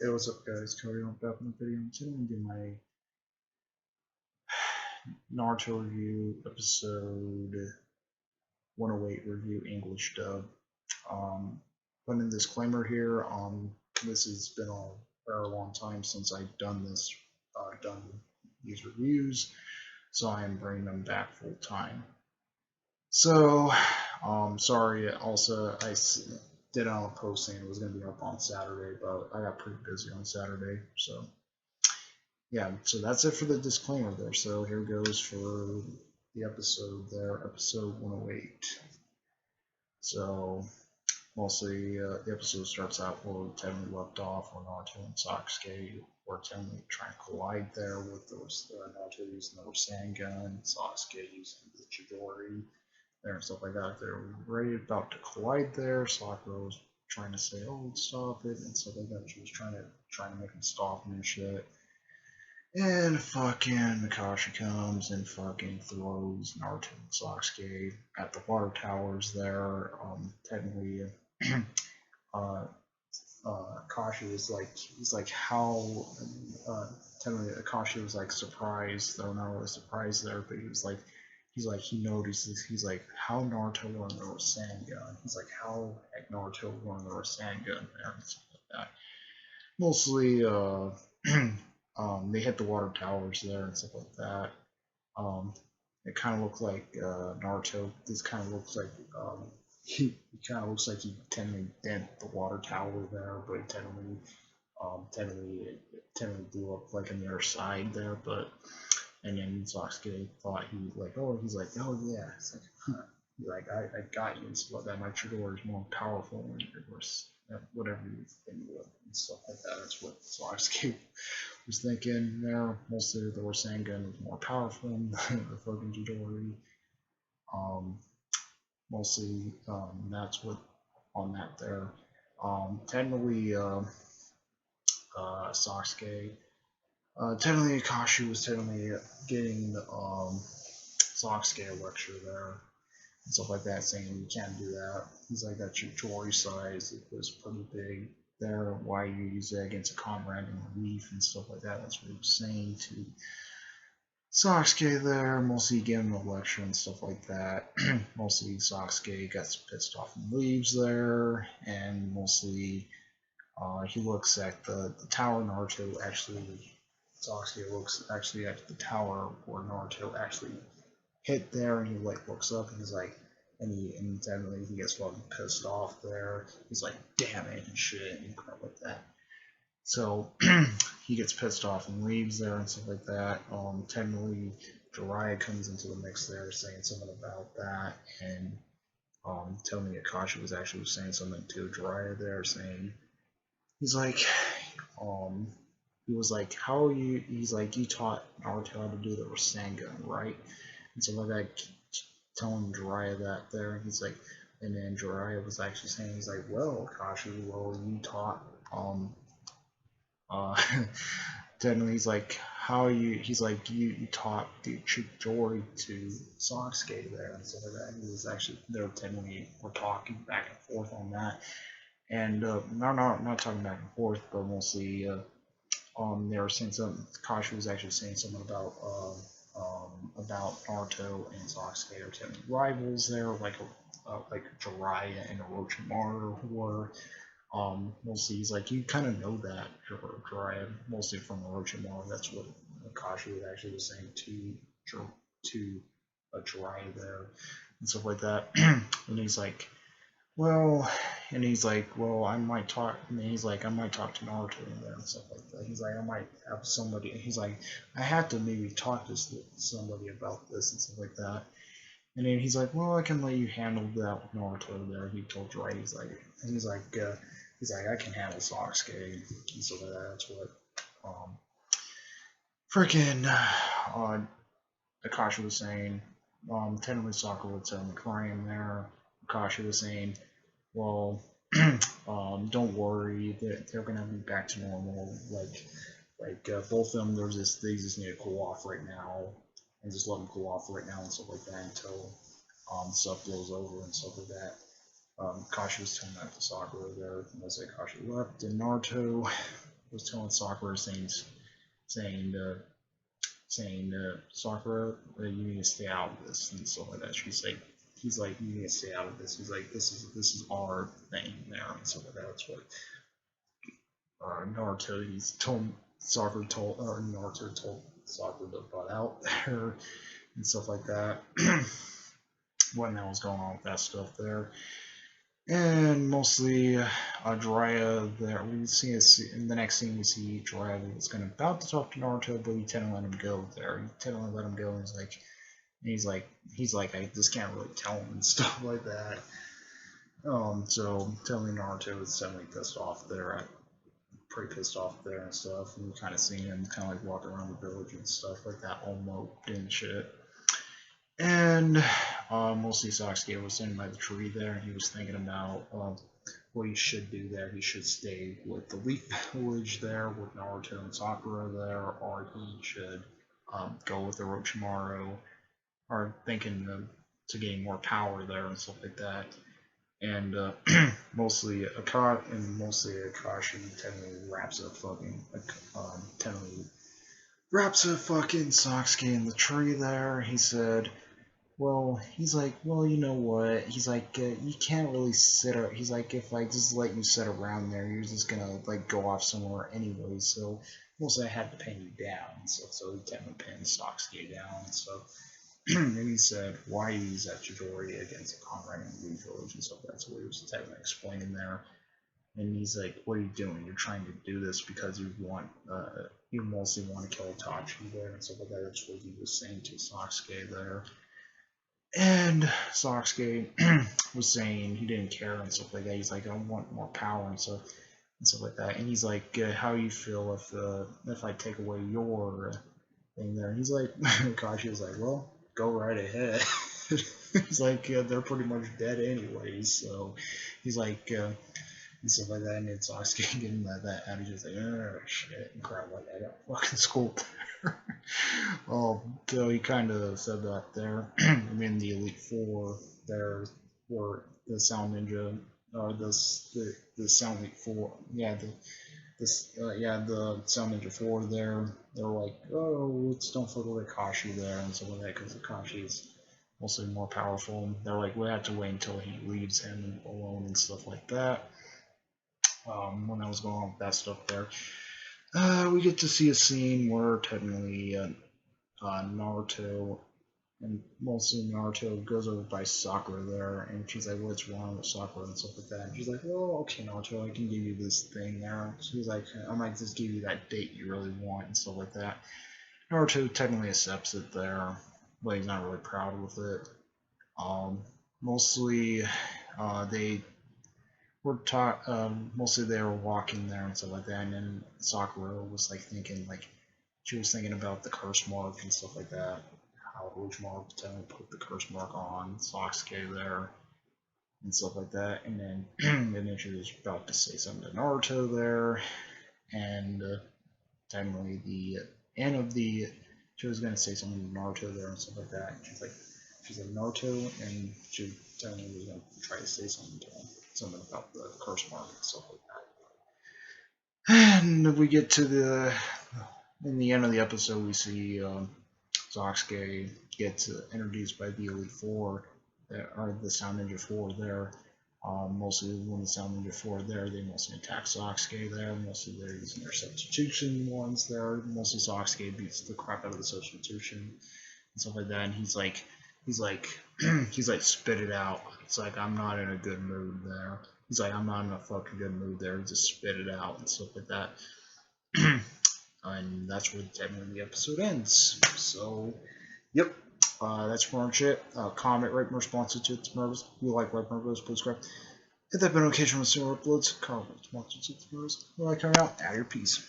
Hey, what's up, guys? Cody on back in the video. Today I'm gonna do my Naruto review episode 108 review English dub. Putting a disclaimer here. This has been a very long time since I've done this, done these reviews, so I am bringing them back full time. So, sorry. Also, did on a post saying it was gonna be up on Saturday, but I got pretty busy on Saturday, so. Yeah, so that's it for the disclaimer there. So here goes for the episode there, episode 108. So mostly the episode starts out where Tenma left off, where Naruto and Sasuke were trying to collide there with those Naruto using the Rasengan, Sasuke using the Chidori there and stuff like that. They're right about to collide there. Sakura was trying to say, "Oh, stop it," and stuff like that. She was trying to make him stop and shit. And fucking Makashi comes and fucking throws Naruto and Sasuke at the water towers there. Technically, uh, Akashi is like, he's like, how, technically Akashi was like surprised, though not really surprised there, but he notices, he's like, how Naruto learned the Rasengan. He's like, how heck Naruto learned the Rasengan there and stuff like that. Mostly, they hit the water towers there and stuff like that. Um, it kind of looked like Naruto. This kind of looks like he kind of looks like he technically dent the water tower there, but technically blew up like on the other side there. But and then Sasuke thought he's like, oh yeah, it's like, huh. He's like, I got you and stuff like that. My Chidori is more powerful than yours. Whatever you think of and stuff like that. That's what Sasuke was thinking there. Mostly the Rasengan was more powerful than the fucking Chidori. Um, mostly that's what on that there. Technically, Sasuke. Technically, Akashi was technically getting Sasuke a lecture there and stuff like that, saying you can't do that. He's like, that Chidori size it was pretty big there. Why you use it against a comrade in relief and stuff like that? That's what he was saying to Sasuke there. Mostly giving a lecture and stuff like that. Mostly Sasuke gets pissed off and leaves there, and mostly he looks at the tower Naruto actually. Sasuke looks actually at the tower where Naruto actually hit there, and he like looks up and he's like, and then he gets fucking pissed off there. He's like, damn it and shit and crap like that. So he gets pissed off and leaves there and stuff like that. Technically, Jiraiya comes into the mix there, saying something about that, and telling me Akashi was actually saying something to Jiraiya there, saying he's like, um, he was like, how are you? He's like, you taught Naruto how to do the Rasengan, right? And so like that, telling Jiraiya that there, and he's like, and then Jiraiya was actually saying, he's like, well, Akashi, well, you taught uh, then he's like, how you? He's like, you taught the Chidori to Sasuke there and stuff like that. He was actually there. Then we were talking back and forth on that, and not talking back and forth, but mostly they were saying something. Kashi was actually saying something about Naruto and Sasuke are technically rivals there, like Jiraiya and Orochimaru were. Mostly he's like, you kind of know that Jiraiya, mostly from Orochimaru. That's what Akashi was actually saying to Jiraiya there and stuff like that. And he's like, well, and he's like, well, I might talk. And he's like, I might talk to Naruto in there and stuff like that. He's like, I might have somebody. He's like, I have to maybe talk to somebody about this and stuff like that. And then he's like, well, I can let you handle that with Naruto there. He told Jiraiya, he's like, I can handle Sasuke and stuff like that. That's what freaking Akashi was saying. Technically, Sakura would tell him crying there. Akashi was saying, well, don't worry, they're gonna be back to normal. Both of them, they just need to cool off right now, and just let them cool off right now and stuff like that until stuff blows over and stuff like that. Kashi was telling that to Sakura there, and as Kashi left, and Naruto was telling Sakura saying Sakura, you need to stay out of this and stuff like that. He's like, you need to stay out of this. He's like, this is our thing there and stuff like that. That's what Naruto. Naruto told Sakura to butt out there and stuff like that. What now was going on with that stuff there? And mostly Jiraiya there. We see in the next scene we see Jiraiya was about to talk to Naruto, but he tend to let him go there. He tend to let him go, and he's like, I just can't really tell him and stuff like that. So telling Naruto is definitely pissed off there. Pretty pissed off there and stuff. And you kind of see him kind of like walk around the village and stuff like that, all moped and shit. And mostly Sasuke was sitting by the tree there, and he was thinking about what he should do there. He should stay with the Leaf Village there with Naruto and Sakura there, or he should go with Orochimaru, or thinking to gain more power there and stuff like that. And mostly Akashi technically wraps a fucking Sasuke in the tree there. He said, well, he's like, well, you know what? He's like, you can't really sit. He's like, if I just let you sit around there, you're just gonna like go off somewhere anyway. So mostly I had to pin you down and stuff. So he kind of pinned Sasuke down and stuff. And he said, why use that Chidori against a comrade in the Leaf Village and stuff? That's what he was technically explaining there. And he's like, what are you doing? You're trying to do this because you mostly want to kill Itachi there and stuff like that. That's what he was saying to Sasuke there. And Sasuke was saying he didn't care and stuff like that. He's like, I want more power and stuff like that. And he's like, how do you feel if I take away your thing there? And he's like, Kashi was like, well, go right ahead. He's like, they're pretty much dead anyways. So he's like, and stuff like that. And it's Sasuke getting that attitude. He's like, oh shit, and crap like that. I got fucking schooled there. So he kind of said that there. I mean, the Elite Four there were the Sound Ninja, the Sound Elite Four, the Sound Ninja 4 there. They're like, oh, let's don't fuck with Akashi there and stuff like that because Akashi is mostly more powerful. They're like, we have to wait until he leaves him alone and stuff like that. When I was going on with that stuff there, we get to see a scene where technically Naruto, and mostly Naruto goes over by Sakura there, and she's like, what's wrong with Sakura and stuff like that. And she's like, well, okay, Naruto, I can give you this thing there. She's like, I might just give you that date you really want and stuff like that. Naruto technically accepts it there, but he's not really proud with it. Mostly they were walking there and stuff like that, and then Sakura was like thinking, she was thinking about the curse mark and stuff like that, how Orochimaru put the curse mark on Sasuke there and stuff like that, and then she was about to say something to Naruto there, and technically the end of she was going to say something to Naruto there and stuff like that, and she's like Naruto, and she technically was going to try to say something to him. Something about the curse mark and stuff like that. And we get to in the end of the episode, we see Sasuke gets introduced by the Elite Four, or the Sound Ninja 4 there. Mostly when the Sound Ninja 4 there, they mostly attack Sasuke there. Mostly they're using their substitution ones there. Mostly Sasuke beats the crap out of the substitution and stuff like that. And he's like, spit it out. It's like, I'm not in a good mood there. He's like, I'm not in a fucking good mood there. Just spit it out and stuff like that. And that's where the episode ends. So, yep. That's pretty much it. Comment, rate, responses to its murders. If you like, please subscribe. Hit that notification when the uploads. Comment, responses to its murders. Like, coming out. Out of your piece.